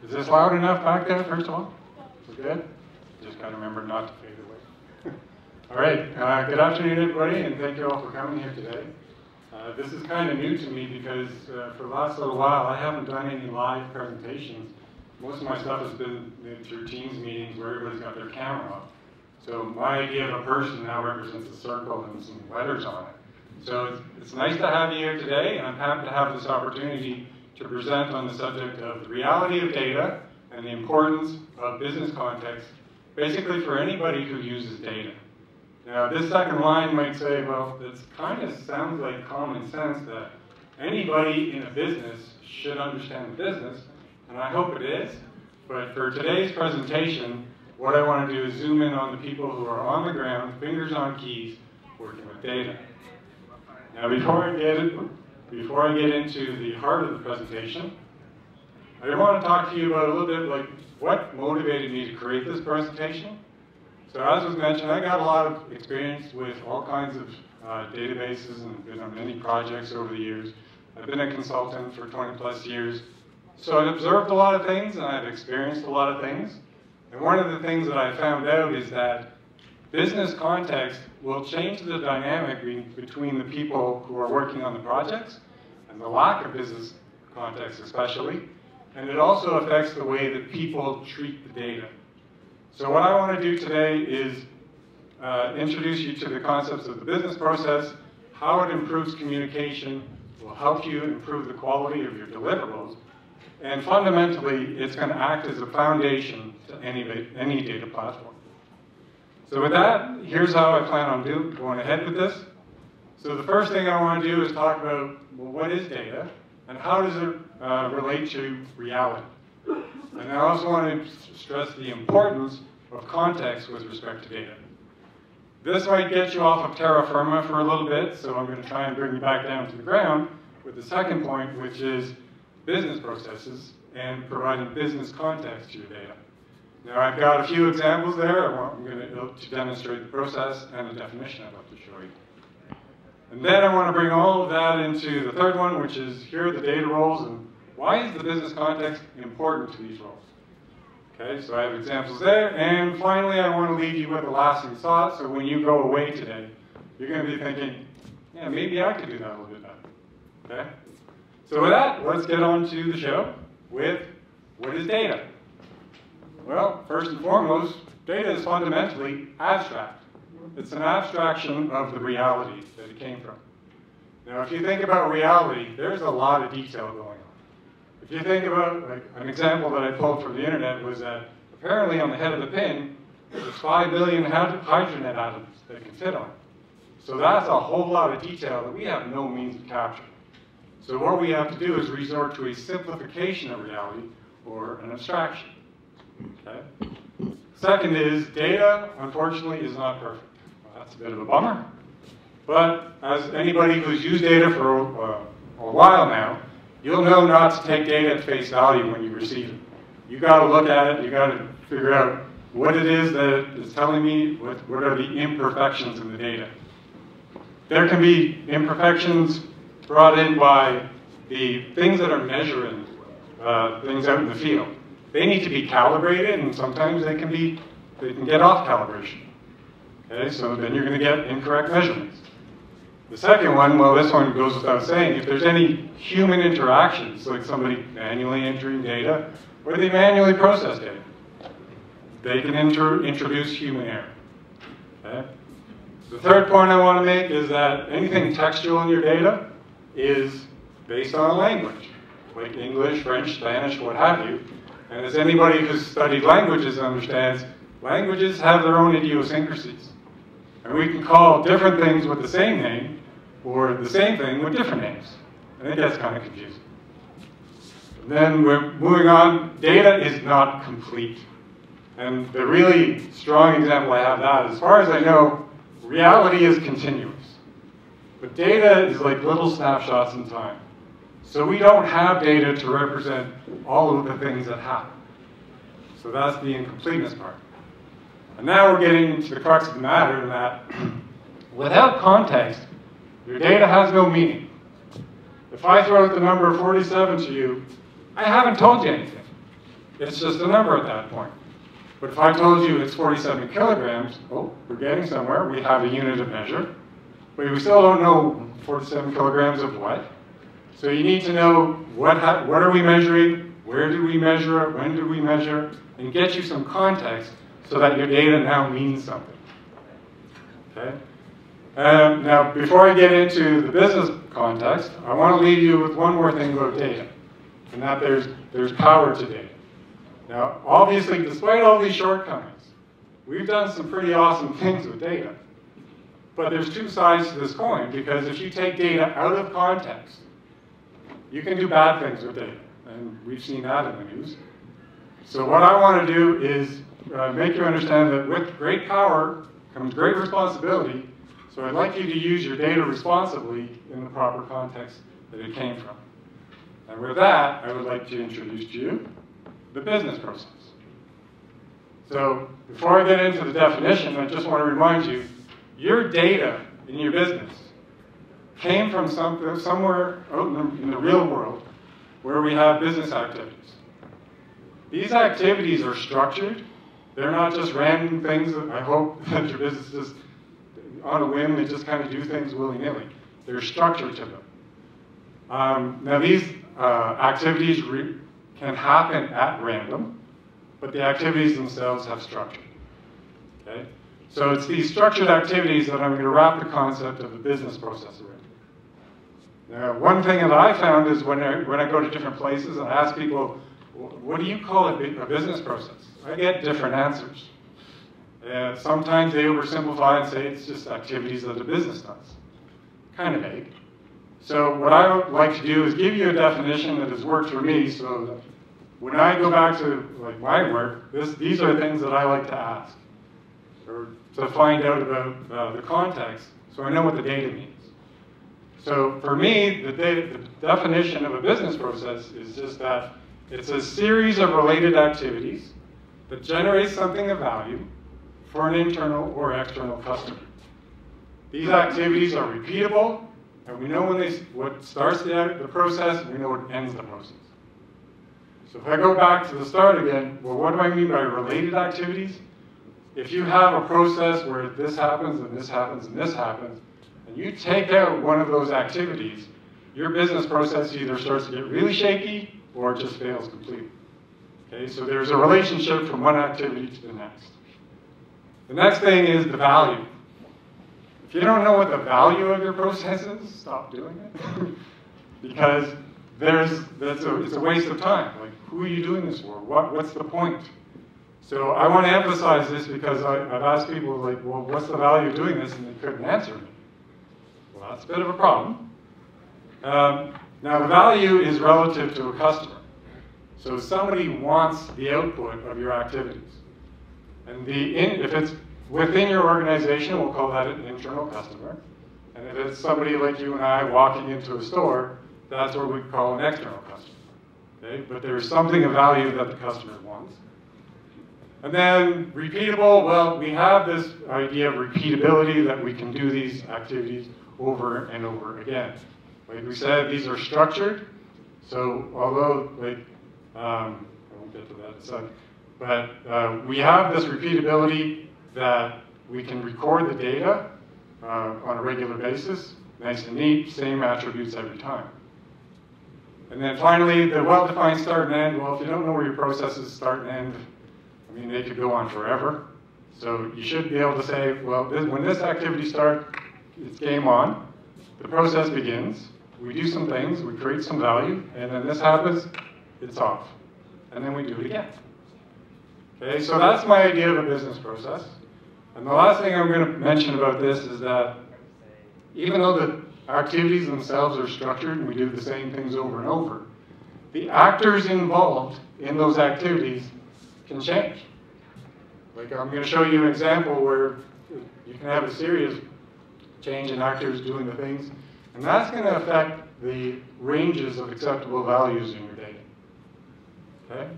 Is this loud enough back there, first of all? We're good? Just got to remember not to fade away. All right, good afternoon, everybody, and thank you all for coming here today. This is kind of new to me because for the last little while, I haven't done any live presentations. Most of my stuff has been through Teams meetings where everybody's got their camera off. So my idea of a person now represents a circle and some letters on it. So it's nice to have you here today, and I'm happy to have this opportunity to present on the subject of the reality of data and the importance of business context, basically for anybody who uses data. Now, this second line might say, well, this kind of sounds like common sense that anybody in a business should understand the business, and I hope it is. But for today's presentation, what I want to do is zoom in on the people who are on the ground, fingers on keys, working with data. Now, before I get into the heart of the presentation, I want to talk to you about a little bit like what motivated me to create this presentation. So as was mentioned, I got a lot of experience with all kinds of databases and been on many projects over the years. I've been a consultant for 20 plus years. So I've observed a lot of things and I've experienced a lot of things. And one of the things that I found out is that business context will change the dynamic between the people who are working on the projects and the lack of business context especially. And it also affects the way that people treat the data. So what I want to do today is introduce you to the concepts of the business process, how it improves communication, will help you improve the quality of your deliverables, and fundamentally, it's going to act as a foundation to any data platform. So with that, here's how I plan on going ahead with this. So the first thing I want to do is talk about, well, what is data, and how does it relate to reality? And I also want to stress the importance of context with respect to data. This might get you off of terra firma for a little bit, so I'm going to try and bring you back down to the ground with the second point, which is business processes and providing business context to your data. Now, I've got a few examples there. I'm going to demonstrate the process and the definition I'd like to show you. And then I want to bring all of that into the third one, which is here are the data roles and why is the business context important to these roles? Okay, so I have examples there. And finally, I want to leave you with a lasting thought. So when you go away today, you're going to be thinking, yeah, maybe I could do that a little bit better. Okay? So with that, let's get on to the show with what is data? Well, first and foremost, data is fundamentally abstract. It's an abstraction of the reality that it came from. Now, if you think about reality, there's a lot of detail going on. If you think about, like, an example that I pulled from the internet was that apparently on the head of the pin, there's 5 billion hydrogen atoms that can fit on it. So that's a whole lot of detail that we have no means of capturing. So what we have to do is resort to a simplification of reality, or an abstraction. Okay? Second is, data, unfortunately, is not perfect. Well, that's a bit of a bummer. But as anybody who's used data for a while now, you'll know not to take data at face value when you receive it. You've got to look at it, you've got to figure out what it is that it's telling me, what are the imperfections in the data. There can be imperfections brought in by the things that are measuring things out in the field. They need to be calibrated, and sometimes they can get off calibration. Okay, so then you're going to get incorrect measurements. The second one, well, this one goes without saying, if there's any human interactions, like somebody manually entering data, or they manually process data, they can introduce human error. Okay? The third point I want to make is that anything textual in your data is based on language, like English, French, Spanish, what have you. And as anybody who's studied languages understands, languages have their own idiosyncrasies. And we can call different things with the same name, or the same thing with different names. And it gets kind of confusing. And then we're moving on, data is not complete. And the really strong example I have that, as far as I know, reality is continuous. But data is like little snapshots in time. So we don't have data to represent all of the things that happen. So that's the incompleteness part. And now we're getting into the crux of the matter in that without context, your data has no meaning. If I throw out the number 47 to you, I haven't told you anything. it's just a number at that point. But if I told you it's 47 kilograms, oh, we're getting somewhere. We have a unit of measure. But we still don't know 47 kilograms of what. So you need to know what are we measuring, where did we measure it, when did we measure, and get you some context so that your data now means something. Okay? Now, before I get into the business context, I want to leave you with one more thing about data, and that there's power to data. Now, obviously, despite all these shortcomings, we've done some pretty awesome things with data. But there's two sides to this coin, because if you take data out of context, you can do bad things with data, and we've seen that in the news. So what I want to do is make you understand that with great power comes great responsibility, so I'd like you to use your data responsibly in the proper context that it came from. And with that, I would like to introduce to you the business process. So before I get into the definition, I just want to remind you, your data in your business came from somewhere out in the real world where we have business activities. These activities are structured. They're not just random things that I hope that your business just, on a whim, they just kind of do things willy-nilly. There's structure to them. Now these activities can happen at random, but the activities themselves have structure. Okay? So it's these structured activities that I'm going to wrap the concept of the business process around. Now, one thing that I found is when I go to different places and I ask people, what do you call a business process? I get different answers. Sometimes they oversimplify and say it's just activities that a business does. Kind of vague. So what I would like to do is give you a definition that has worked for me, so that when I go back to my work, these are things that I like to ask, or to find out about the context, so I know what the data means. So for me, the definition of a business process is just that it's a series of related activities that generate something of value for an internal or external customer. These activities are repeatable, and we know what starts the process, and we know what ends the process. So if I go back to the start again, well, what do I mean by related activities? If you have a process where this happens, and this happens, and this happens, and you take out one of those activities, your business process either starts to get really shaky or it just fails completely. Okay, so there's a relationship from one activity to the next. The next thing is the value. If you don't know what the value of your process is, stop doing it. Because it's a waste of time. Like, who are you doing this for? What's the point? So I want to emphasize this because I've asked people, like, well, what's the value of doing this? And they couldn't answer me. Well, that's a bit of a problem. Now, the value is relative to a customer. So somebody wants the output of your activities. And if it's within your organization, we'll call that an internal customer. And if it's somebody like you and I walking into a store, that's what we call an external customer. Okay? But there's something of value that the customer wants. And then repeatable, well, we have this idea of repeatability, that we can do these activities over and over again. Like we said, these are structured. So although, I won't get to that in a second, but we have this repeatability that we can record the data on a regular basis, nice and neat, same attributes every time. And then finally, the well-defined start and end. Well, if you don't know where your processes start and end, I mean, they could go on forever. So you should be able to say, well, when this activity starts, it's game on. The process begins. We do some things, we create some value, and then this happens, it's off. And then we do it again. Okay, so that's my idea of a business process. And the last thing I'm going to mention about this is that even though the activities themselves are structured and we do the same things over and over, the actors involved in those activities can change. Like, I'm going to show you an example where you can have a serious change in actors doing the things, and that's going to affect the ranges of acceptable values in your data. Okay?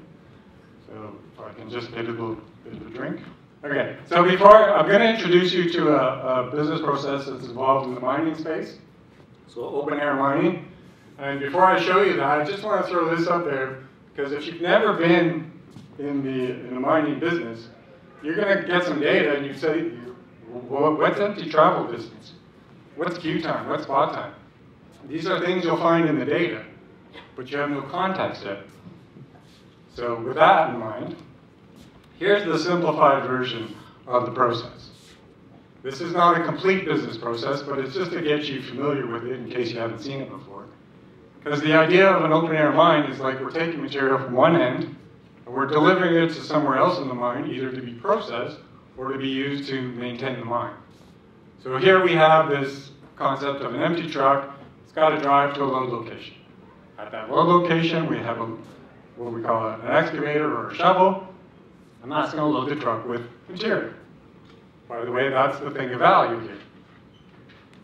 So if I can just get a little bit of a drink. Okay, so I'm going to introduce you to a business process that's involved in the mining space, so open air mining. And before I show you that, I just want to throw this up there, because if you've never been in the mining business, you're going to get some data and you say, well, what's empty travel distance? What's queue time? What's spot time? These are things you'll find in the data, but you have no context yet. So with that in mind, here's the simplified version of the process. This is not a complete business process, but it's just to get you familiar with it in case you haven't seen it before. Because the idea of an open air mine is like we're taking material from one end, and we're delivering it to somewhere else in the mine, either to be processed or to be used to maintain the mine. So here we have this concept of an empty truck. It's got to drive to a load location. At that load location, we have what we call an excavator or a shovel, and that's going to load the truck with material. By the way, that's the thing of value here.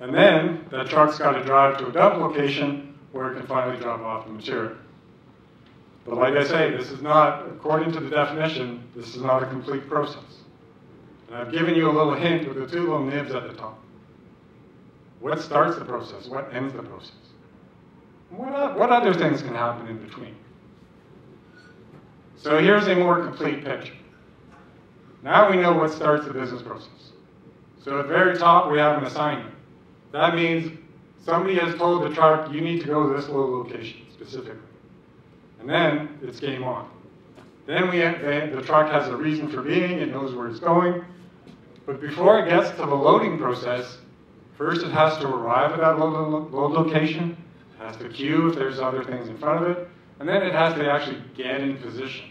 And then that truck's got to drive to a dump location where it can finally drop off the material. But like I say, this is not, according to the definition, this is not a complete process. And I've given you a little hint with the two little nibs at the top. What starts the process? What ends the process? What other things can happen in between? So here's a more complete picture. Now we know what starts the business process. So at the very top, we have an assignment. That means somebody has told the truck, you need to go to this load location specifically. And then it's game on. Then the truck has a reason for being, it knows where it's going. But before it gets to the loading process, first it has to arrive at that load location, it has to queue if there's other things in front of it, and then it has to actually get in position.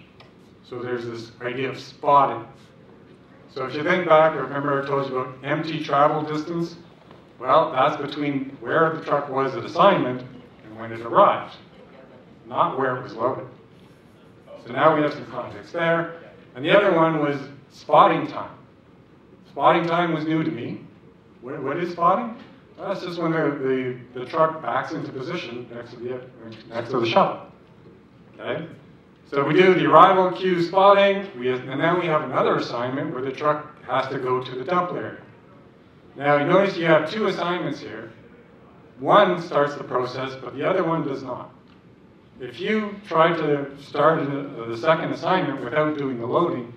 So there's this idea of spotting. So if you think back, remember I told you about empty travel distance? Well, that's between where the truck was at assignment and when it arrived, not where it was loaded. So now we have some context there. And the other one was spotting time. Spotting time was new to me. What is spotting? Well, that's just when the truck backs into position next to the shovel. Okay? So we do the arrival queue spotting, and then we have another assignment where the truck has to go to the dump area. Now you notice you have two assignments here. One starts the process, but the other one does not. If you try to start the second assignment without doing the loading,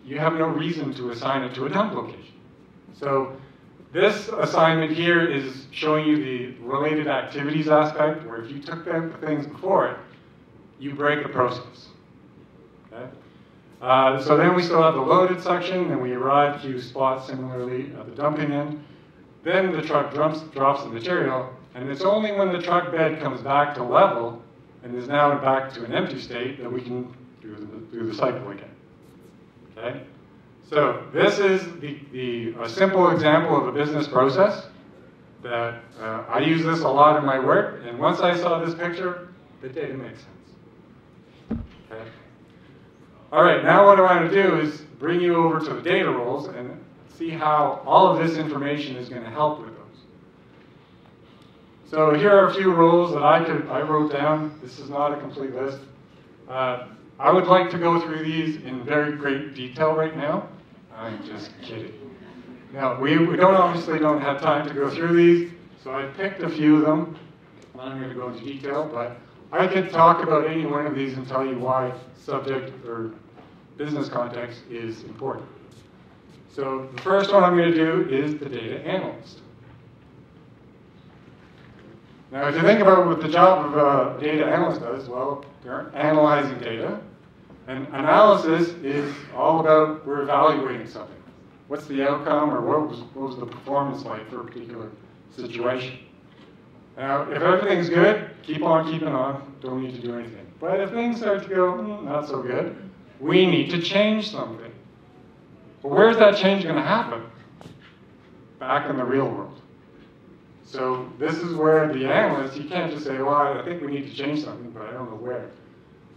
you have no reason to assign it to a dump location. So this assignment here is showing you the related activities aspect, where if you took the things before it, you break the process. Okay? So then we still have the loaded section, and we arrive, queue, spot similarly at the dumping end. Then the truck drops the material, and it's only when the truck bed comes back to level and is now back to an empty state that we can do the cycle again. Okay? So this is a simple example of a business process that I use this a lot in my work, and once I saw this picture, the data makes sense. Okay. All right, now what I want to do is bring you over to the data roles and see how all of this information is going to help with those. So here are a few roles that I wrote down. This is not a complete list. I would like to go through these in very great detail right now. I'm just kidding. Now, we obviously don't have time to go through these, so I picked a few of them. I'm not going to go into detail, but I could talk about any one of these and tell you why subject or business context is important. So the first one I'm going to do is the data analyst. Now, if you think about what the job of a data analyst does, well, they're analyzing data. And analysis is all about we're evaluating something. What's the outcome, or what was the performance like for a particular situation? Now, if everything's good, keep on keeping on. Don't need to do anything. But if things start to go not so good, we need to change something. Well, where's that change going to happen? Back in the real world. So this is where the analyst, you can't just say, well, I think we need to change something, but I don't know where.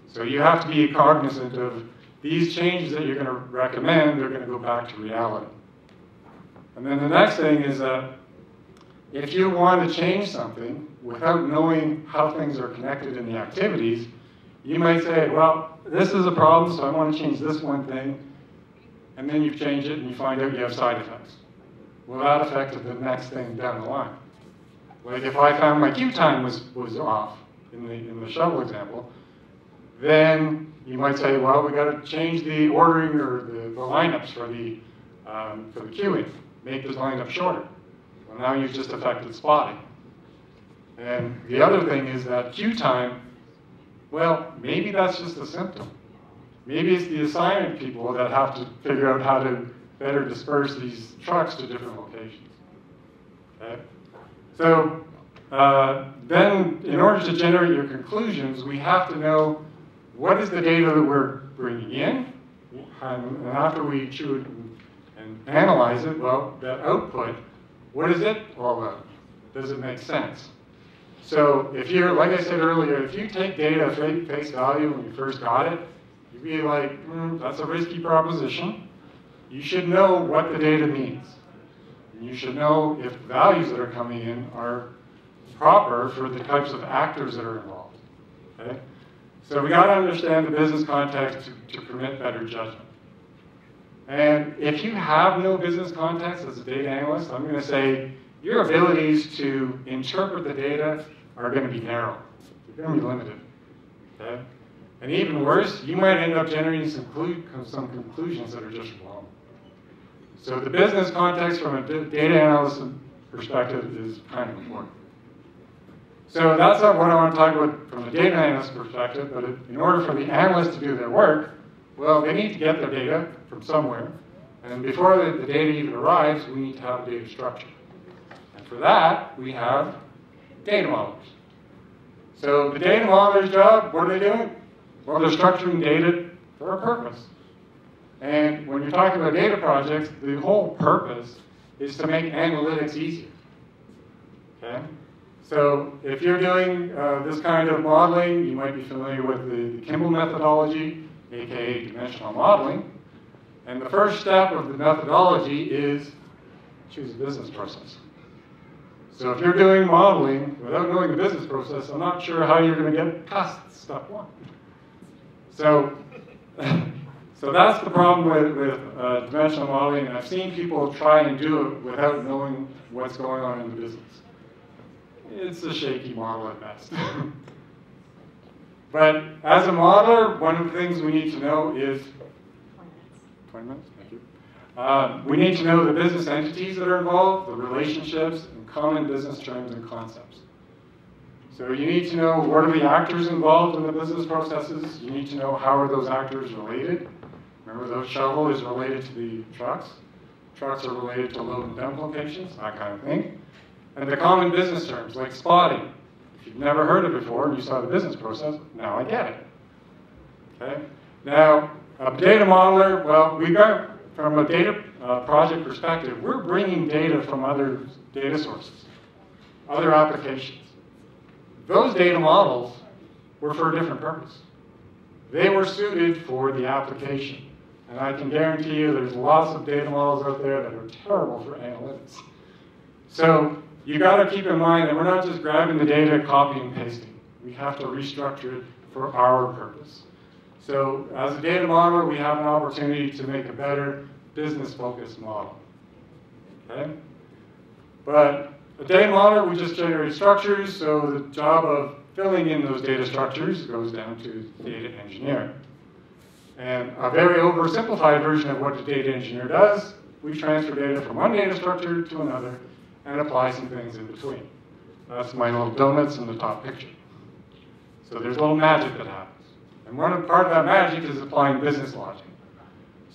So you have to be cognizant of these changes that you're going to recommend, they're going to go back to reality. And then the next thing is that if you want to change something without knowing how things are connected in the activities, you might say, well, this is a problem, so I want to change this one thing. And then you change it and you find out you have side effects. Well, that affected the next thing down the line. Like if I found my queue time was off in the shovel example, then you might say, well, we got to change the ordering or the lineups for the queuing, make the lineup shorter. Well, now you've just affected spotting. And the other thing is that queue time, well, maybe that's just a symptom. Maybe it's the assignment people that have to figure out how to better disperse these trucks to different locations. Okay? So then, in order to generate your conclusions, we have to know what is the data that we're bringing in, and after we chew it and analyze it, well, that output, what is it all about? Does it make sense? So if you're, like I said earlier, if you take data at face value when you first got it, you'd be like, that's a risky proposition. You should know what the data means. And you should know if the values that are coming in are proper for the types of actors that are involved. Okay? So we got to understand the business context to permit better judgment. And if you have no business context as a data analyst, I'm going to say your abilities to interpret the data are going to be narrow. They're going to be limited. Okay? And even worse, you might end up generating some conclusions that are just wrong. So the business context from a data analyst perspective is kind of important. So that's not what I want to talk about from the data analyst perspective, but in order for the analysts to do their work, well, they need to get their data from somewhere. And before the data even arrives, we need to have a data structure. And for that, we have data modelers. So the data modeler's job, what are they doing? Well, they're structuring data for a purpose. And when you're talking about data projects, the whole purpose is to make analytics easier. Okay? So if you're doing this kind of modeling, you might be familiar with the Kimball methodology, aka dimensional modeling. And the first step of the methodology is choose a business process. So if you're doing modeling without knowing the business process, I'm not sure how you're going to get past step one. So, so that's the problem with dimensional modeling, and I've seen people try and do it without knowing what's going on in the business. It's a shaky model at best. But as a modeler, one of the things we need to know is 20 minutes, thank you. We need to know the business entities that are involved, the relationships, and common business terms and concepts. So you need to know what are the actors involved in the business processes. You need to know how are those actors related. Remember, the shovel is related to the trucks. Trucks are related to load and dump locations, that kind of thing. And the common business terms, like spotting. If you've never heard it before and you saw the business process, now I get it. Okay? Now, a data modeler, well, we got, from a data project perspective, we're bringing data from other data sources, other applications. Those data models were for a different purpose. They were suited for the application. And I can guarantee you there's lots of data models out there that are terrible for analytics. So you got to keep in mind that we're not just grabbing the data, copying and pasting. We have to restructure it for our purpose. So as a data modeler, we have an opportunity to make a better business-focused model. Okay? But a data modeler, we just generate structures, so the job of filling in those data structures goes down to data engineering. And a very oversimplified version of what a data engineer does, we transfer data from one data structure to another and apply some things in between. That's my little donuts in the top picture. So there's a little magic that happens. And part of that magic is applying business logic.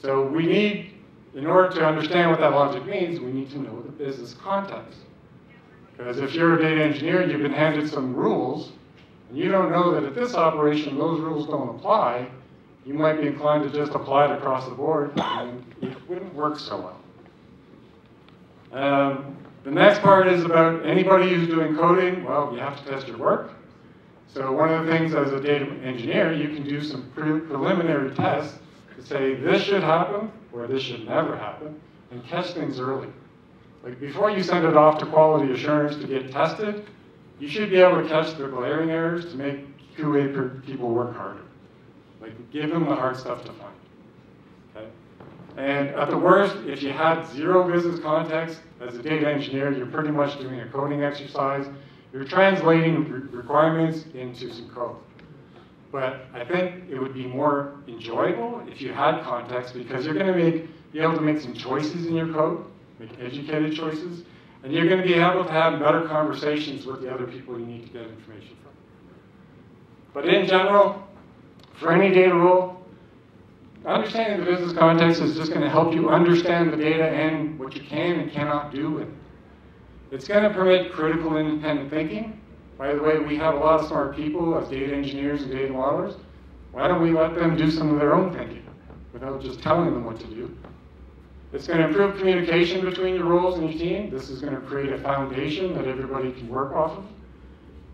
So we need, in order to understand what that logic means, we need to know the business context. Because if you're a data engineer, you've been handed some rules, and you don't know that at this operation those rules don't apply, you might be inclined to just apply it across the board, and it wouldn't work so well. The next part is about anybody who's doing coding. Well, you have to test your work. So one of the things as a data engineer, you can do some preliminary tests to say this should happen or this should never happen, and catch things early. Like before you send it off to quality assurance to get tested, you should be able to catch the glaring errors to make QA people work harder. Like give them the hard stuff to find. Okay? And at the worst, if you had zero business context as a data engineer, you're pretty much doing a coding exercise. You're translating requirements into some code. But I think it would be more enjoyable if you had context, because you're going to be able to make some choices in your code, make educated choices, and you're going to be able to have better conversations with the other people you need to get information from. But in general, for any data role, understanding the business context is just going to help you understand the data and what you can and cannot do with it. It's going to permit critical independent thinking. By the way, we have a lot of smart people as data engineers and data modelers. Why don't we let them do some of their own thinking without just telling them what to do? It's going to improve communication between your roles and your team. This is going to create a foundation that everybody can work off of.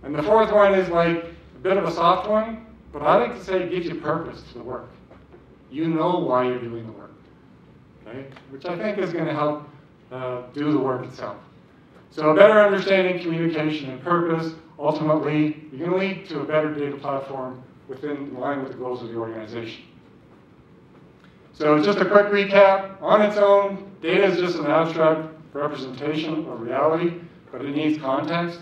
And the fourth one is like a bit of a soft one, but I like to say it gives you purpose to the work. You know why you're doing the work, okay? Which I think is going to help do the work itself. So a better understanding, communication, and purpose, ultimately, you're going to lead to a better data platform in line with the goals of the organization. So just a quick recap. On its own, data is just an abstract representation of reality, but it needs context.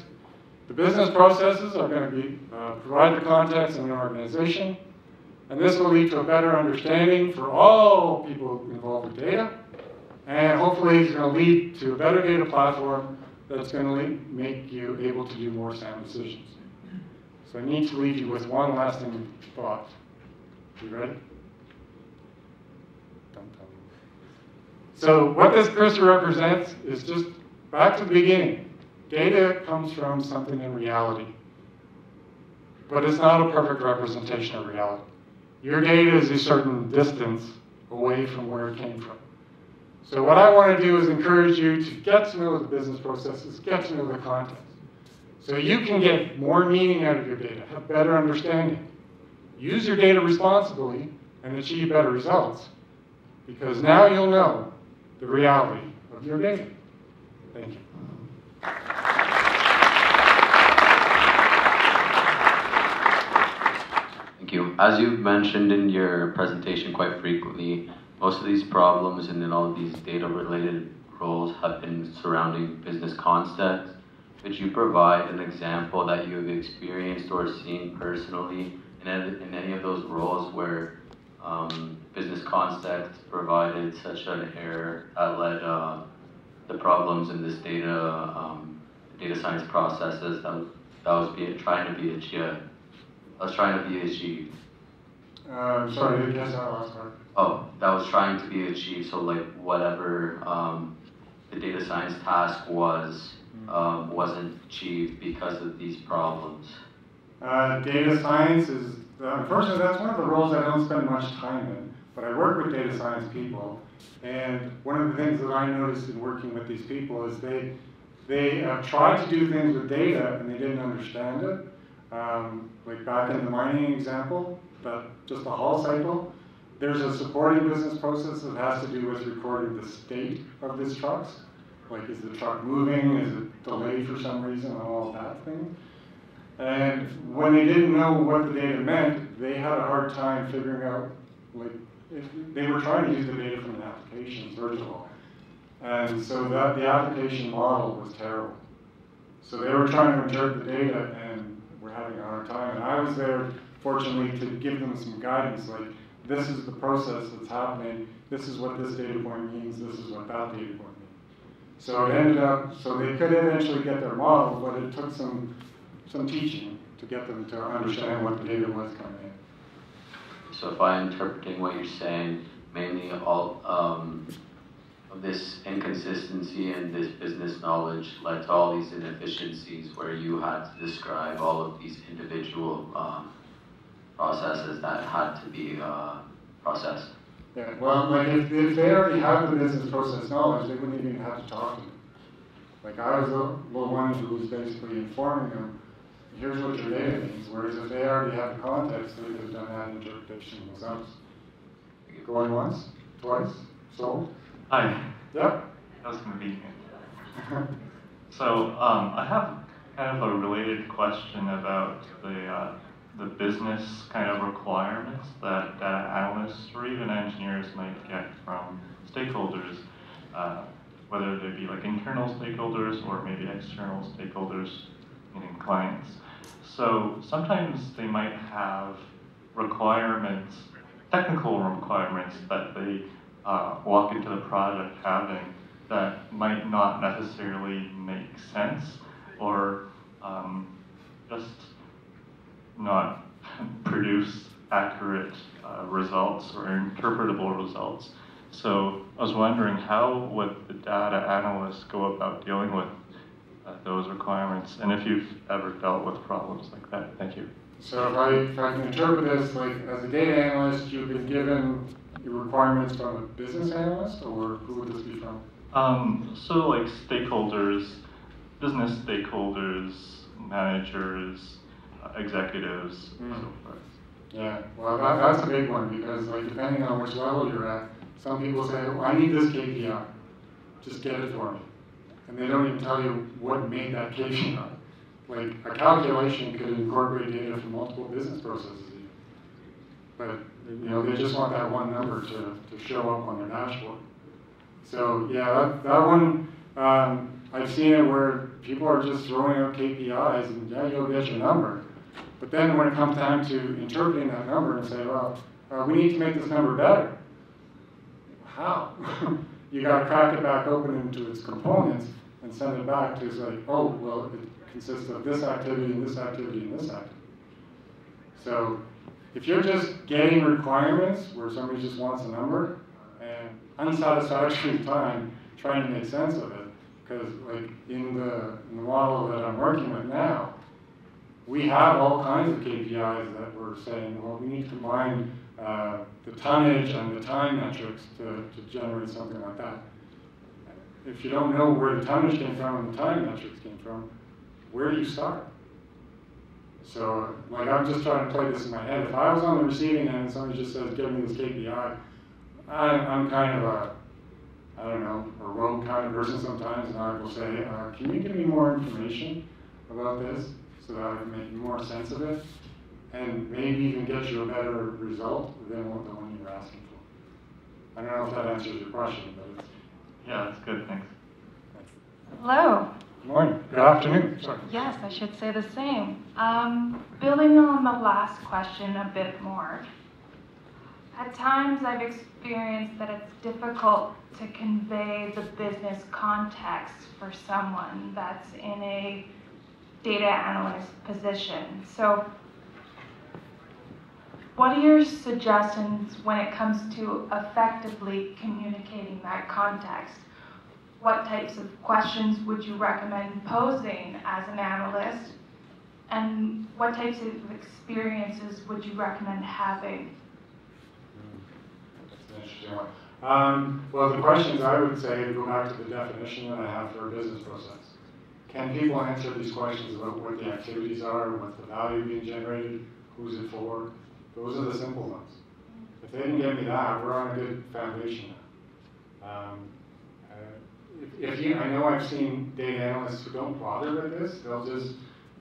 The business processes are going to provide the context in the organization, and this will lead to a better understanding for all people involved with data, and hopefully it's going to lead to a better data platform that's going to make you able to do more sound decisions. So I need to leave you with one lasting thought. You ready? Don't tell me. So what this cursor represents is just back to the beginning. Data comes from something in reality, but it's not a perfect representation of reality. Your data is a certain distance away from where it came from. So what I want to do is encourage you to get to know the business processes, get to know the context, so you can get more meaning out of your data, have better understanding. Use your data responsibly and achieve better results, because now you'll know the reality of your data. Thank you. Thank you. As you've mentioned in your presentation quite frequently, most of these problems and then all of these data-related roles have been surrounding business context. Could you provide an example that you've experienced or seen personally in any of those roles where business context provided such an error that led the problems in this data science processes that was trying to be achieved? Sorry, I guess that last part. Oh, that was trying to be achieved. So like whatever the data science task was wasn't achieved because of these problems. Data science is, unfortunately, that's one of the roles I don't spend much time in. But I work with data science people, and one of the things that I noticed in working with these people is they tried to do things with data and they didn't understand it. Like back in the mining example, just the haul cycle, there's a supporting business process that has to do with recording the state of these trucks. Like, is the truck moving? Is it delayed for some reason? And all of that thing. And when they didn't know what the data meant, they had a hard time figuring out, like, if they were trying to use the data from the applications, first of all. And so that the application model was terrible. So they were trying to interpret the data and were having a hard time. And I was there, fortunately, to give them some guidance, like, this is the process that's happening, this is what this data point means, this is what that data point means. So it ended up, so they could eventually get their model, but it took some teaching to get them to understand what the data was coming in. So if I'm interpreting what you're saying, mainly all of this inconsistency and this business knowledge led to all these inefficiencies where you had to describe all of these individual processes that had to be processed. Yeah, well, like if they already have the business process knowledge, they wouldn't even have to talk to them. Like I was the one who was basically informing them, here's what your data means, whereas if they already have the context, they could have done that interpretation themselves. Going once, twice, sold? Hi. Yep. That was going to be me. So I have kind of a related question about the business kind of requirements that data analysts or even engineers might get from stakeholders, whether they be like internal stakeholders or maybe external stakeholders, meaning clients. So sometimes they might have requirements, technical requirements that they walk into the project having that might not necessarily make sense, or just not produce accurate results or interpretable results. So I was wondering, how would the data analysts go about dealing with those requirements, and if you've ever dealt with problems like that? Thank you. So if I can interpret this, like as a data analyst, you've been given your requirements from a business analyst, or who would this be from? So like stakeholders, business stakeholders, managers, executives, and so forth. Yeah, well that's a big one, because like depending on which level you're at, some people say, well, I need this KPI, just get it for me. And they don't even tell you what made that KPI. Like a calculation could incorporate data from multiple business processes even. But you know, they just want that one number to show up on their dashboard. So yeah, that one, I've seen it where people are just throwing out KPIs and yeah, you'll get your number. But then when it comes time to interpreting that number and say, well, we need to make this number better. How? You got to crack it back open into its components and send it back to say, oh, well, it consists of this activity and this activity and this activity. So if you're just getting requirements where somebody just wants a number and unsatisfactory time trying to make sense of it, because like in the model that I'm working with now, we have all kinds of KPIs that we're saying, well, we need to combine the tonnage and the time metrics to generate something like that. If you don't know where the tonnage came from and the time metrics came from, where do you start? So, like, I'm just trying to play this in my head. If I was on the receiving end and somebody just says, give me this KPI, I'm kind of a, I don't know, a rogue kind of person sometimes, and I will say, can you give me more information about this so that I can make more sense of it, and maybe even get you a better result than what the one you're asking for. I don't know if that answers your question, but it's... Yeah, that's good, thanks. Hello. Good morning. Good afternoon. Sorry. Yes, I should say the same. Building on the last question a bit more, at times I've experienced that it's difficult to convey the business context for someone that's in a data analyst position. So what are your suggestions when it comes to effectively communicating that context? What types of questions would you recommend posing as an analyst? And what types of experiences would you recommend having? That's an interesting one. Well, the questions I would say go back to the definition that I have for a business process. Can people answer these questions about what the activities are, what's the value being generated, who's it for? Those are the simple ones. If they can give me that, we're on a good foundation now. I know I've seen data analysts who don't bother with this. They'll just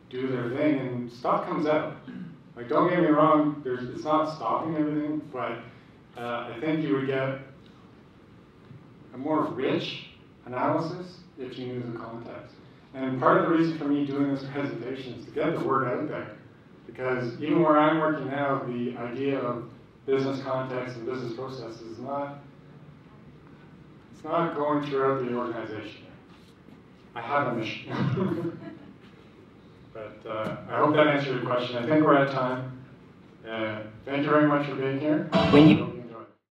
do their thing and stuff comes out. Like, don't get me wrong, it's not stopping everything, but I think you would get a more rich analysis if you knew the context. And part of the reason for me doing this presentation is to get the word out there. Because even where I'm working now, the idea of business context and business processes is not going throughout the organization. I have a mission. But I hope that answered your question. I think we're at time. Thank you very much for being here.